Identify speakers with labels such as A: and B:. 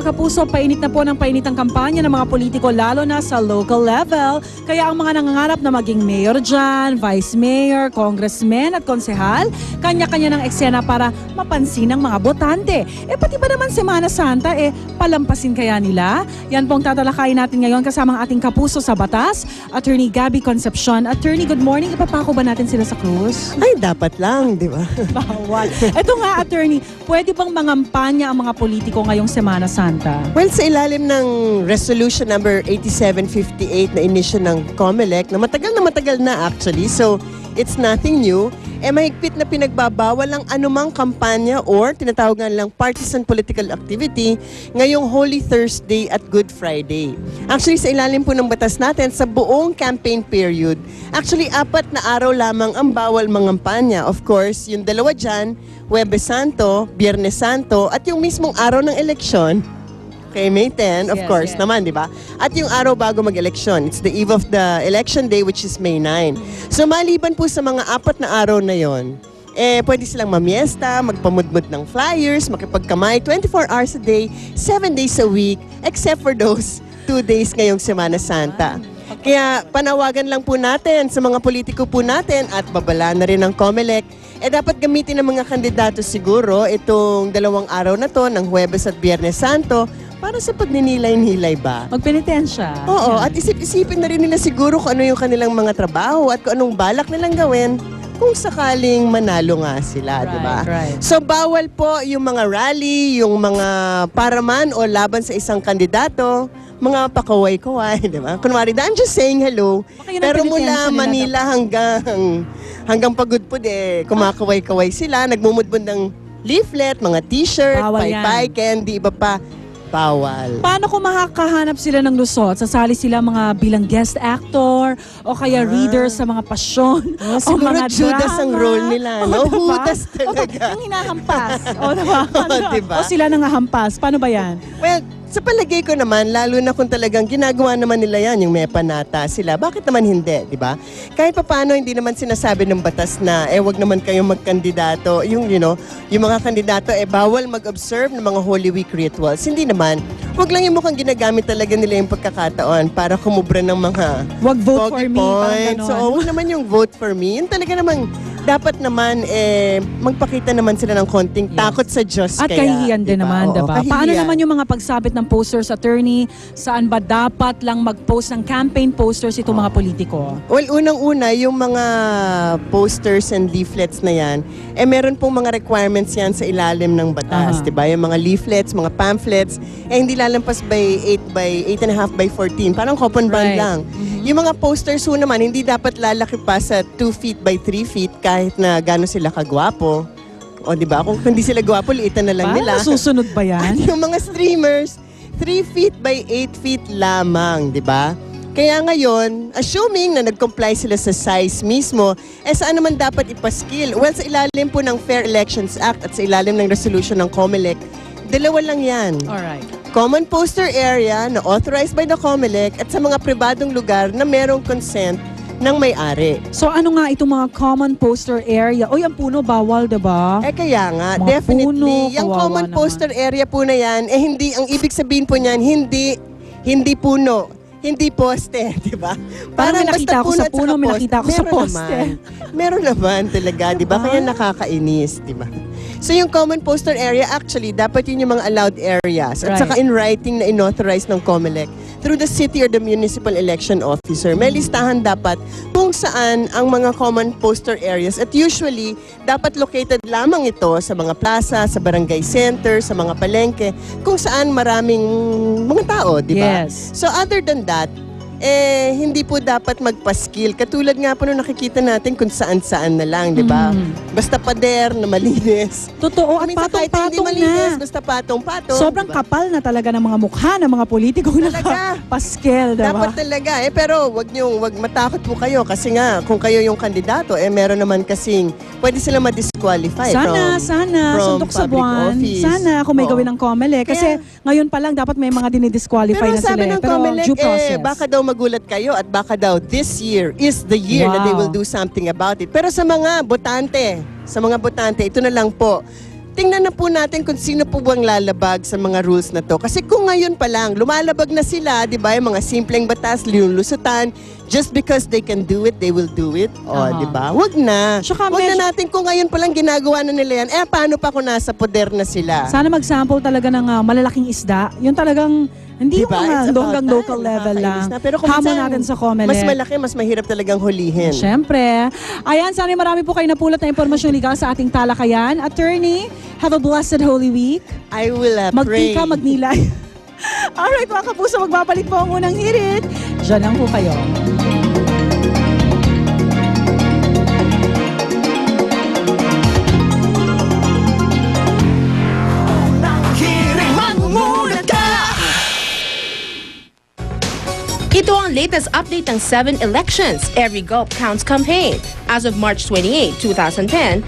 A: kapuso, painit na po ng painit ang kampanya ng mga politiko lalo na sa local level. Kaya ang mga nangangarap na maging mayor dyan, vice mayor, congressman at konsehal, kanya-kanya ng eksena para mapansin ng mga botante. Pati ba naman Semana Santa, palampasin kaya nila? Yan pong tatalakayin natin ngayon kasama ang ating kapuso sa batas, Attorney Gabby Concepcion. Attorney, good morning. Ipapako ba natin sila sa krus?
B: Ay, dapat lang, di ba?
A: Bawal. Ito nga, Attorney, pwede bang mangampanya ang mga politiko ngayong Semana Santa?
B: Well, sa ilalim ng resolution number 8758 na inisyo ng COMELEC, na matagal na actually, so it's nothing new, mahigpit na pinagbabawal ang anumang kampanya or tinatawag nga lang partisan political activity ngayong Holy Thursday at Good Friday. Actually, sa ilalim po ng batas natin, sa buong campaign period, actually 4 na araw lamang ang bawal mangampanya. Of course, yung dalawa dyan, Huwebes Santo, Biyernes Santo, at yung mismong araw ng eleksyon, okay, May 10, of course naman, di ba? At yung araw bago mag-eleksyon, it's the eve of the election day, which is May 9. So maliban po sa mga 4 na araw na yon, pwede silang mamiesta, magpamudmud ng flyers, makipagkamay 24 hours a day, 7 days a week, except for those 2 days ngayong Semana Santa. Kaya panawagan lang po natin sa mga politiko po natin at babala na rin ng COMELEC, dapat gamitin ng mga kandidato siguro itong 2 araw na to ng Huwebes at Biyernes Santo para sa pagninilay-nilay ba?
A: Magpenitensya.
B: Oo, at isip-isipin na rin nila siguro kung ano yung kanilang mga trabaho at kung anong balak nilang gawin kung sakaling manalo nga sila, di ba?
A: Right.
B: So bawal po yung mga rally, yung mga paraman o laban sa isang kandidato, mga pakaway-kaway, di ba? Kunwari, I'm just saying hello, pero mula Manila hanggang Pagudpud, kumakaway-kaway sila, nagmumudbud ng leaflet, mga t-shirt, paypay, candy, iba pa. Bawal.
A: Paano kung makakahanap sila ng lusot? Sasali sila mga bilang guest actor o kaya reader sa mga pasyon o
B: siguro
A: mga
B: Judas
A: drama.
B: ang role nila, no?
A: Diba?
B: Judas talaga.
A: Yung hinahampas. Diba?
B: Diba?
A: O sila nangahampas. Paano ba yan?
B: Well, sa palagay ko naman, lalo na kung talagang ginagawa naman nila yan, yung may panata sila, bakit naman hindi, di ba? Kahit paano, hindi naman sinasabi ng batas na, wag naman kayong magkandidato, yung mga kandidato, bawal mag-observe ng mga Holy Week rituals. Hindi naman. Wag lang yung mukhang ginagamit talaga nila yung pagkakataon para kumubra ng mga
A: wag vote for me.
B: So, wag naman yung vote for me. Yun talaga namang, dapat naman, magpakita naman sila ng konting takot sa Diyos.
A: At kahihiyan din naman, diba? Paano naman yung mga pagsabit ng posters, Attorney? Saan ba dapat lang mag-post ng campaign posters itong mga politiko?
B: Well, unang-una, yung mga posters and leaflets na yan, meron pong mga requirements yan sa ilalim ng batas, diba? Yung mga leaflets, mga pamphlets, hindi lalampas by 8.5 by 14. Parang coupon band lang. Yung mga posters ho naman, hindi dapat lalaki pa sa 2 feet by 3 feet kahit na gano'n sila kagwapo. O diba? Kung hindi sila gwapo, liitan na lang nila.
A: Susunod ba yan?
B: At yung mga streamers, 3 feet by 8 feet lamang, diba? Kaya ngayon, assuming na nag-comply sila sa size mismo, saan naman dapat ipaskil? Well, sa ilalim po ng Fair Elections Act at sa ilalim ng resolution ng COMELEC, 2 lang yan.
A: Alright.
B: Common poster area na authorized by the COMELEC at sa mga pribadong lugar na merong consent ng may-ari.
A: So ano nga itong mga common poster area? O yung puno, bawal, diba?
B: Kaya nga,
A: mga
B: definitely,
A: puno,
B: yung common poster area po na yan, hindi, ang ibig sabihin po niyan, hindi puno. Hindi poste, di ba?
A: Parang may nakita ako sa puno, may nakita ako sa poste.
B: Meron naman talaga, di ba? Kaya nakakainis, di ba? So yung common poster area, actually, dapat yun yung mga allowed areas. At saka in writing na inauthorize ng COMELEC through the city or the municipal election officer. May listahan dapat kung saan ang mga common poster areas. At usually, dapat located lamang ito sa mga plaza, sa barangay center, sa mga palengke, kung saan maraming mga tao, di ba?
A: Yes.
B: So other than that, hindi po dapat magpaskil. Katulad nga po nung nakikita natin kung saan-saan na lang, di ba? Basta pader na malinis.
A: Totoo, at patong-patong na.
B: Basta patong-patong.
A: Sobrang kapal na talaga ng mga mukha ng mga politiko na paskel, diba?
B: Dapat talaga. Pero wag matakot po kayo kasi nga, kung kayo yung kandidato, meron naman kasing, pwede sila ma-disqualify
A: Sana, sundok sa buwan.
B: Office.
A: Sana kung may gawin ng COMELEC. Kasi ngayon pa lang, dapat may mga dinidisqualify na sila.
B: Pero sabi ng COMELEC,
A: due process.
B: baka daw magulat kayo at baka daw this year is the year na they will do something about it. Pero sa mga botante, ito na lang po, tingnan na po natin kung sino po bang lalabag sa mga rules na to. Kasi kung ngayon pa lang, lumalabag na sila, di ba, yung mga simpleng batas, linulusutan, just because they can do it, they will do it. O,
A: Aha.
B: di ba? Wag na.
A: Tsaka
B: Wag
A: medyo-
B: na natin kung ngayon pa lang ginagawa na nila yan. Paano pa kung nasa poder na sila?
A: Sana mag-sample talaga ng malalaking isda. Yung talagang, hindi
B: Diba?
A: yung
B: It's
A: mga
B: about
A: hanggang
B: that.
A: local level lang.
B: Nakakainis na. Pero kung
A: Hamon
B: minsan,
A: natin sa Comelec.
B: mas malaki, mas mahirap talagang hulihin.
A: Siyempre. Ayan, sana marami po kayo napulot na impormasyon legal sa ating talakayan. Attorney, have a blessed Holy Week.
B: I will pray.
A: Magtika, magnilay. Alright, mga kapuso, magbabalik po ang unang hirit. Diyan lang po kayo.
C: Ito ang latest update ng 7 Elections Every Gulp Counts campaign. As of March 28, 2010,